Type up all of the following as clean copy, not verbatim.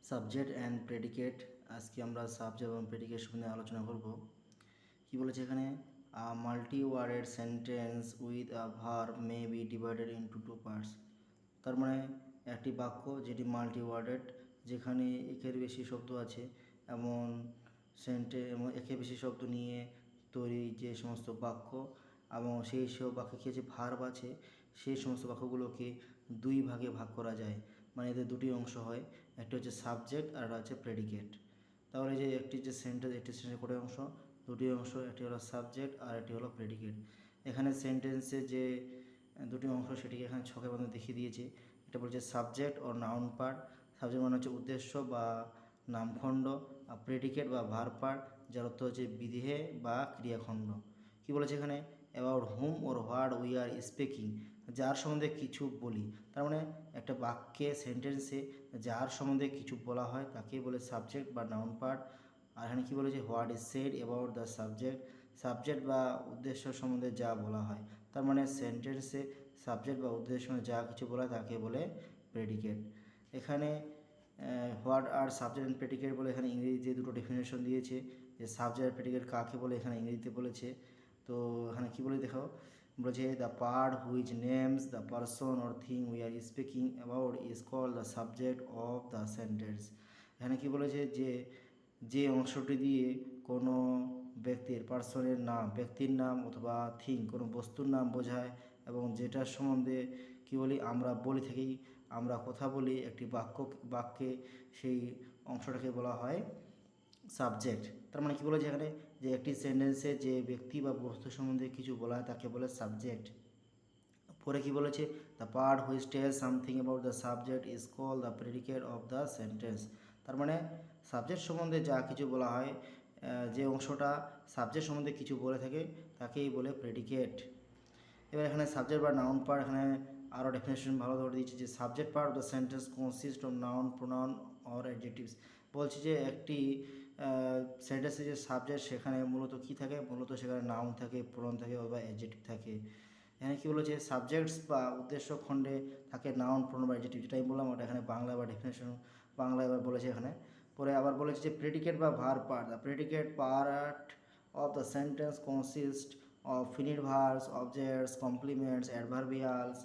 Subject and predicate. আজকে আমরা subject এবং প্রেডিকেট সম্বন্ধে আলোচনা করব। কি বলেছে এখানে, multi worded sentence with a verb may be divided into two parts. তার মানে একটি বাক্য যেটি মাল্টি ওয়ার্ডেড, যেখানে একের বেশি শব্দ আছে, এমন এবং একের বেশি শব্দ নিয়ে তৈরি যে সমস্ত বাক্য, এবং সেই সব বাক্যে কি যে ভার্ব আছে, সেই সমস্ত বাক্যগুলোকে দুই ভাগে ভাগ করা যায়। মানে এদের দুটি অংশ হয়, একটা হচ্ছে সাবজেক্ট আর একটা হচ্ছে প্রেডিকেট। তাহলে যে একটি যে সেন্টেন্স, একটি সেন্টেন্সের কয়টি অংশ? দুটি অংশ, একটি হলো সাবজেক্ট আর একটি হলো প্রেডিকেট। এখানে সেন্টেন্সে যে দুটি অংশ সেটিকে এখানে ছকের মধ্যে দেখিয়ে দিয়েছে। এটা বলছে সাবজেক্ট ও নাউন পার্ট। সাবজেক্ট মানে হচ্ছে উদ্দেশ্য বা নামখণ্ড, আর প্রেডিকেট বা ভার্ব পার্ট, যার অর্থ হচ্ছে বিধেয় বা ক্রিয়াখণ্ড। কি বলেছে এখানে, about hmm or what we are speaking, যার সম্বন্ধে কিছু বলি। তার মানে একটা বাক্যে, সেন্টেন্সে যার সম্বন্ধে কিছু বলা হয় তাকে বলে সাবজেক্ট বা নাউন পার্ট। আর এখানে কী বলেছে, what is said about the subject, subject বা উদ্দেশ্য সম্বন্ধে যা বলা হয়। তার মানে সেন্টেন্সে সাবজেক্ট বা উদ্দেশ্য সম্বন্ধে যা কিছু বলা হয় তাকে বলে প্রেডিকেট। এখানে what are subject and predicate বলে এখানে ইংরেজিতে দুটো ডেফিনেশন দিয়েছে, যে সাবজেক্ট আর প্রেডিকেট কাকে বলে এখানে ইংরেজিতে বলেছে। তো এখানে কী বলে দেখাও, বলেছে the part which names the person or thing we are speaking about is called the subject of the sentence. এখানে কী বলেছে, যে অংশটি দিয়ে কোনো ব্যক্তির, পার্সনের নাম, ব্যক্তির নাম অথবা থিং, কোনো বস্তুর নাম বোঝায়, এবং যেটার সম্বন্ধে কী বলি, আমরা বলি থাকি, আমরা কথা বলি একটি বাক্যে, সেই অংশটাকে বলা হয় সাবজেক্ট। তার মানে কী বলেছে এখানে, যে একটি সেন্টেন্সে যে ব্যক্তি বা বস্তু সম্বন্ধে কিছু বলা হয় তাকে বলে সাবজেক্ট। পরে কি বলেছে, the part which tell something about the subject is call the predicate of the sentence. তার মানে সাবজেক্ট সম্বন্ধে যা কিছু বলা হয়, যে অংশটা সাবজেক্ট সম্বন্ধে কিছু বলে থাকে তাকেই বলে প্রেডিকেট। এবার এখানে সাবজেক্ট বা নাউন পার্ট, এখানে আরও ডেফিনেশন ভালো ধরে দিয়েছে, যে subject part of the sentence consist of noun, pronoun or adjectives. বলছি যে একটি সেন্টেন্সে যে সাবজেক্ট, সেখানে মূলত কী থাকে, মূলত সেখানে নাউন থাকে, প্রোনাউন থাকে অথবা অ্যাডজেক্টিভ থাকে। এখানে কী বলেছে, সাবজেক্টস বা উদ্দেশ্য খণ্ডে থাকে নাউন, প্রোনাউন বা অ্যাডজেক্টিভ, যেটা আমি বললাম ওটা এখানে বাংলা বা ডেফিনেশন বাংলা এবার বলেছে এখানে। পরে আবার বলেছে যে প্রেডিকেট বা verb part, the predicate part of the sentence consist of finite verbs, objects, complements, adverbials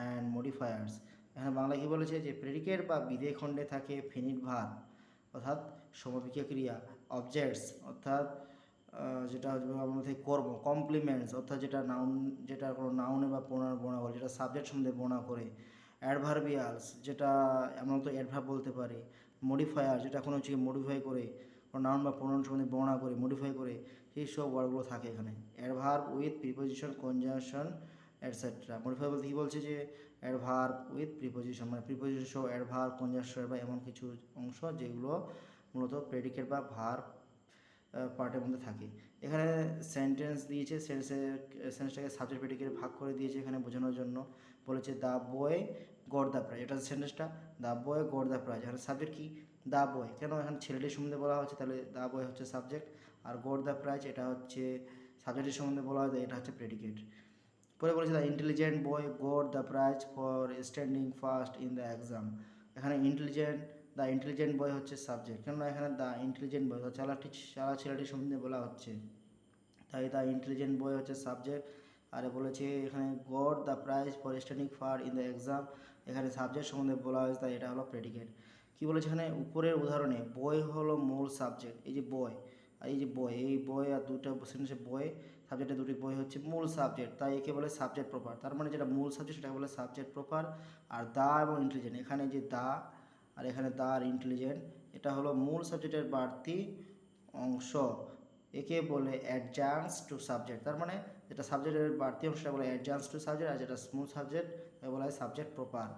and modifiers। এখানে বাংলা কি বলেছে, যে প্রেডিকেট বা বিধেয় খণ্ডে থাকে ফিনিট ভার্ব অর্থাৎ সমাপিকা ক্রিয়া, অবজেক্টস অর্থাৎ যেটা আমাদের থেকে কর্ম, কমপ্লিমেন্টস অর্থাৎ যেটা নাউন, যেটা কোনো নাউনে বা প্রোনাউনে বর্ণনা করে, যেটা সাবজেক্ট সম্বন্ধে বর্ণনা করে, অ্যাডভার্বিয়ালস যেটা এমন তো অ্যাডভার্ব বলতে পারে, মডিফায়ার যেটা কোনো হচ্ছে মডিফাই করে, কোনো নাউন বা প্রোনাউন সম্বন্ধে বর্ণনা করে, মডিফাই করে, সেই সব ওয়ার্ডগুলো থাকে এখানে। Adverb with preposition, conjunction etcetera. Modify বলতে কী বলছে, যে অ্যাডভার্ব উইথ প্রিপোজিশন, মানে প্রিপোজিশন সহ অ্যাডভার্ব, কনজাংশন বা এমন কিছু অংশ যেগুলো মূলত প্রেডিকেট বা ভার্ব পার্টের মধ্যে থাকে। এখানে সেন্টেন্স দিয়েছে, সেন্টেন্সটাকে সাবজেক্ট প্রেডিকেট ভাগ করে দিয়েছে এখানে বোঝানোর জন্য। বলেছে the boy got the prize, এটা সেন্টেন্সটা the boy got the prize. এখানে সাবজেক্ট কি, দ্য বয়, কেন এখানে ছেলেটির সম্বন্ধে বলা হচ্ছে, তাহলে দ্য বয় হচ্ছে সাবজেক্ট, আর গট দ্য প্রাইজ এটা হচ্ছে সাবজেক্টের সম্বন্ধে বলা হয়, এটা হচ্ছে প্রেডিকেট। পরে বলেছে the intelligent boy got the prize for standing first in the exam. এখানে দ্য ইন্টেলিজেন্ট বয় হচ্ছে সাবজেক্ট, কেননা এখানে দ্য ইন্টেলিজেন্ট বয়, চালা ছেলেটির সম্বন্ধে বলা হচ্ছে, তাই দ্য ইন্টেলিজেন্ট বয় হচ্ছে সাবজেক্ট। আর বলেছে এখানে got the prize for standing far in the exam, এখানে সাবজেক্ট সম্বন্ধে বলা হয়েছে, তাই এটা হলো প্রেডিকেট। কী বলেছে এখানে, উপরের উদাহরণে বয় হলো মূল সাবজেক্ট, এই যে বয় আর এই যে বয়, এই বয় আর দুটো সেন্টেন্সে বয় সাবজেক্টে দুটি বই হচ্ছে মূল সাবজেক্ট, তাই একে বলে সাবজেক্ট প্রপার। তার মানে যেটা মূল সাবজেক্ট সেটাকে বলে সাবজেক্ট প্রপার। আর দা এবং ইন্টেলিজেন্ট, এখানে যে দা আর এখানে দা আর ইন্টেলিজেন্ট, এটা হলো মূল সাবজেক্টের বাড়তি অংশ, একে বলে অ্যাডজান্স টু সাবজেক্ট। তার মানে যেটা সাবজেক্টের বাড়তি অংশটা বলে অ্যাডজান্স টু সাবজেক্ট, আর যেটা স্মুথ সাবজেক্ট তাকে বলা হয় সাবজেক্ট প্রপার।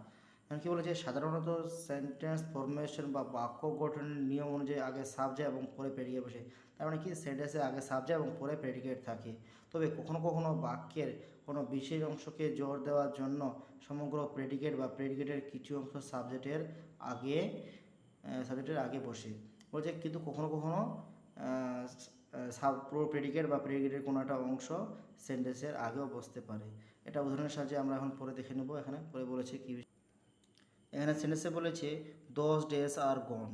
এখন কী বলেছে, সাধারণত সেন্টেন্স ফরমেশন বা বাক্য গঠনের নিয়ম অনুযায়ী আগে সাবজেক্ট এবং পরে প্রেডিকেট বসে। তার মানে কি, সেন্টেন্সে আগে সাবজেক্ট এবং পরে প্রেডিকেট থাকে। তবে কখনো কখনো বাক্যের কোনো বিশেষ অংশকে জোর দেওয়ার জন্য সমগ্র প্রেডিকেট বা প্রেডিকেটের কিছু অংশ সাবজেক্টের আগে বসে বলছে, কিন্তু কখনো কখনো পুরো প্রেডিকেট বা প্রেডিকেটের কোনো একটা অংশ সেন্টেন্সের আগেও বসতে পারে। এটা উদাহরণের সাহায্যে আমরা এখন পরে দেখে নেব। এখানে পরে বলেছে কি, এখানে সেন্টেন্সে বলেছে 10 ডেজ আর গন।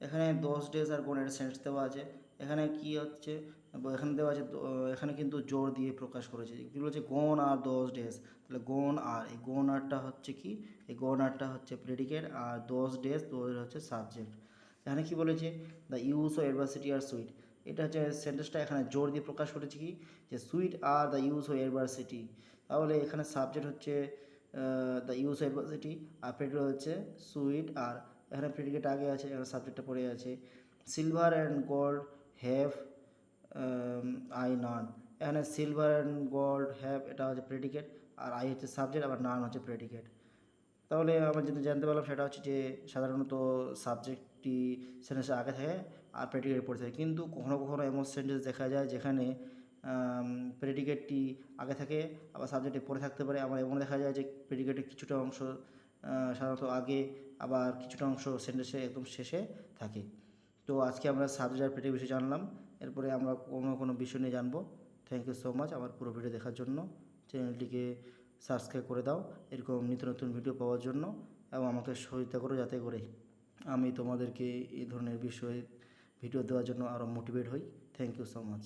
এখানে 10 ডেজ আর গন এর সেন্টেন্স দেওয়া আছে। এখানে কি হচ্ছে, এখানে দেওয়া আছে, এখানে কিন্তু জোর দিয়ে প্রকাশ করেছে। কি বলেছে, গন আর 10 ডেজ। তাহলে গন আর, এই গন আরটা হচ্ছে কি, এই গন আরটা হচ্ছে প্রেডিকেট, আর 10 ডেজ হচ্ছে সাবজেক্ট। এখানে কি বলেছে, the use of adversity are sweet. এটা হচ্ছে সেন্টেন্সটা এখানে জোর দিয়ে প্রকাশ করেছে কি, যে sweet are the use of adversity. তাহলে এখানে সাবজেক্ট হচ্ছে দ্য ইউজ অফ অ্যাডভার্সিটি, আর প্রেডিকেট হচ্ছে সুইট আর। এখানে প্রেডিকেট আগে আছে, এখানে সাবজেক্টটা পড়ে আছে। Silver and gold have I none. এখানে সিলভার অ্যান্ড গোল্ড হ্যাভ এটা হচ্ছে প্রেডিকেট, আর আই হচ্ছে সাবজেক্ট, আবার নান হচ্ছে প্রেডিকেট। তাহলে আমরা যেটা জানতে পারলাম সেটা হচ্ছে যে সাধারণত সাবজেক্টটি সেন্টেন্সের আগে থাকে আর প্রেডিকেট পড়ে থাকে, কিন্তু কখনো কখনো এমন সেন্টেন্স দেখা যায় যেখানে প্রেডিকেটটি আগে থাকে আবার সাবজেক্টে পড়ে থাকতে পারে। আবার এমন দেখা যায় যে প্রেডিকেটের কিছুটা অংশ সাধারণত আগে, আবার কিছুটা অংশ সেন্টেন্সে একদম শেষে থাকে। তো আজকে আমরা সাবজেক্ট আর প্রেডিকেট বিষয়ে জানলাম। এরপরে আমরা কোনো বিষয় নিয়ে জানবো। থ্যাংক ইউ সো মাচ আমার পুরো ভিডিও দেখার জন্য। চ্যানেলটিকে সাবস্ক্রাইব করে দাও এরকম নিত্য নতুন ভিডিও পাওয়ার জন্য, এবং আমাকে সহযোগিতা করো যাতে করে আমি তোমাদেরকে এই ধরনের বিষয়ে ভিডিও দেওয়ার জন্য আরও মোটিভেট হই। Thank you so much.